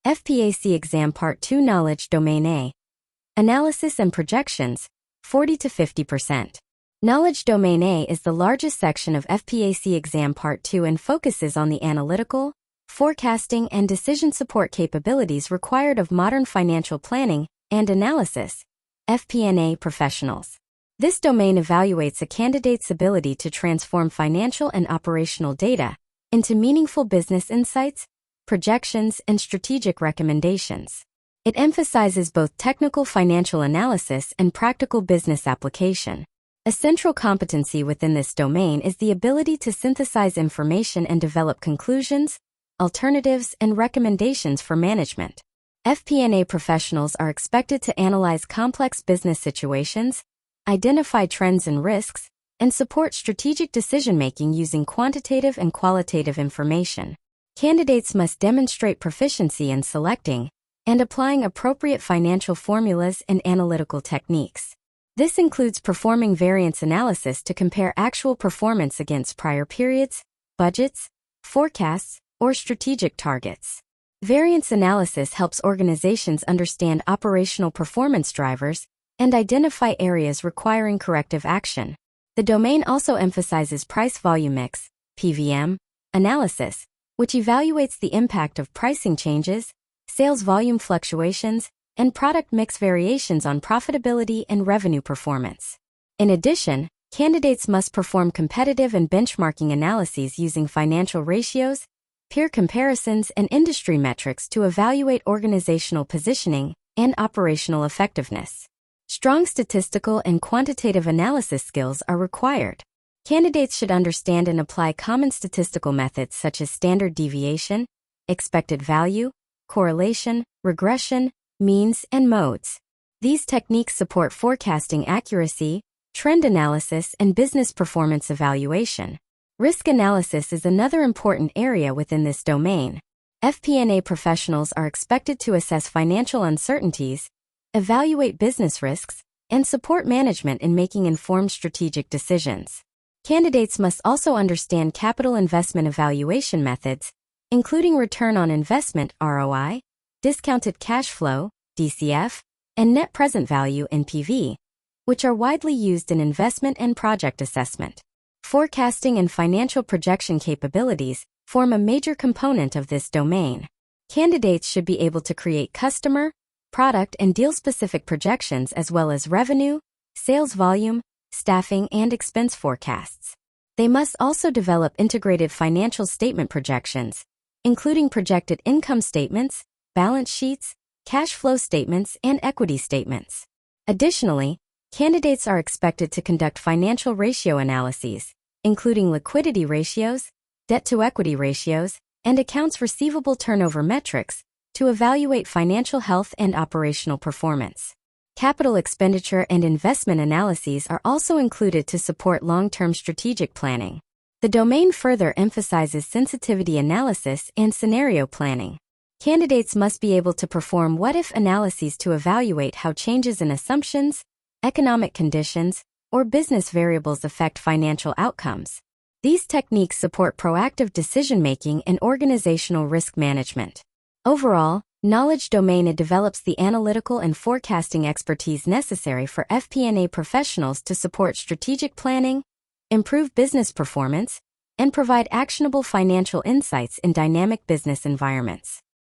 FPAC Exam Part 2 Knowledge Domain A. Analysis and Projections, 40 to 50%. Knowledge Domain A is the largest section of FPAC Exam Part 2 and focuses on the analytical, forecasting, and decision support capabilities required of modern financial planning and analysis, FP&A professionals. This domain evaluates a candidate's ability to transform financial and operational data into meaningful business insights, projections, and strategic recommendations. It emphasizes both technical financial analysis and practical business application. A central competency within this domain is the ability to synthesize information and develop conclusions, alternatives, and recommendations for management. FP&A professionals are expected to analyze complex business situations, identify trends and risks, and support strategic decision-making using quantitative and qualitative information. Candidates must demonstrate proficiency in selecting and applying appropriate financial formulas and analytical techniques. This includes performing variance analysis to compare actual performance against prior periods, budgets, forecasts, or strategic targets. Variance analysis helps organizations understand operational performance drivers and identify areas requiring corrective action. The domain also emphasizes price-volume mix, PVM, analysis, which evaluates the impact of pricing changes, sales volume fluctuations, and product mix variations on profitability and revenue performance. In addition, candidates must perform competitive and benchmarking analyses using financial ratios, peer comparisons, and industry metrics to evaluate organizational positioning and operational effectiveness. Strong statistical and quantitative analysis skills are required. Candidates should understand and apply common statistical methods such as standard deviation, expected value, correlation, regression, means, and modes. These techniques support forecasting accuracy, trend analysis, and business performance evaluation. Risk analysis is another important area within this domain. FP&A professionals are expected to assess financial uncertainties, evaluate business risks, and support management in making informed strategic decisions. Candidates must also understand capital investment evaluation methods, including return on investment (ROI), discounted cash flow (DCF), and net present value (NPV), which are widely used in investment and project assessment. Forecasting and financial projection capabilities form a major component of this domain. Candidates should be able to create customer, product, and deal-specific projections as well as revenue, sales volume, staffing, and expense forecasts. They must also develop integrated financial statement projections, including projected income statements, balance sheets, cash flow statements, and equity statements. Additionally, candidates are expected to conduct financial ratio analyses, including liquidity ratios, debt-to-equity ratios, and accounts receivable turnover metrics, to evaluate financial health and operational performance. Capital expenditure and investment analyses are also included to support long-term strategic planning. The domain further emphasizes sensitivity analysis and scenario planning. Candidates must be able to perform what-if analyses to evaluate how changes in assumptions, economic conditions, or business variables affect financial outcomes. These techniques support proactive decision-making and organizational risk management. Overall, knowledge domain develops the analytical and forecasting expertise necessary for FP&A professionals to support strategic planning, improve business performance, and provide actionable financial insights in dynamic business environments.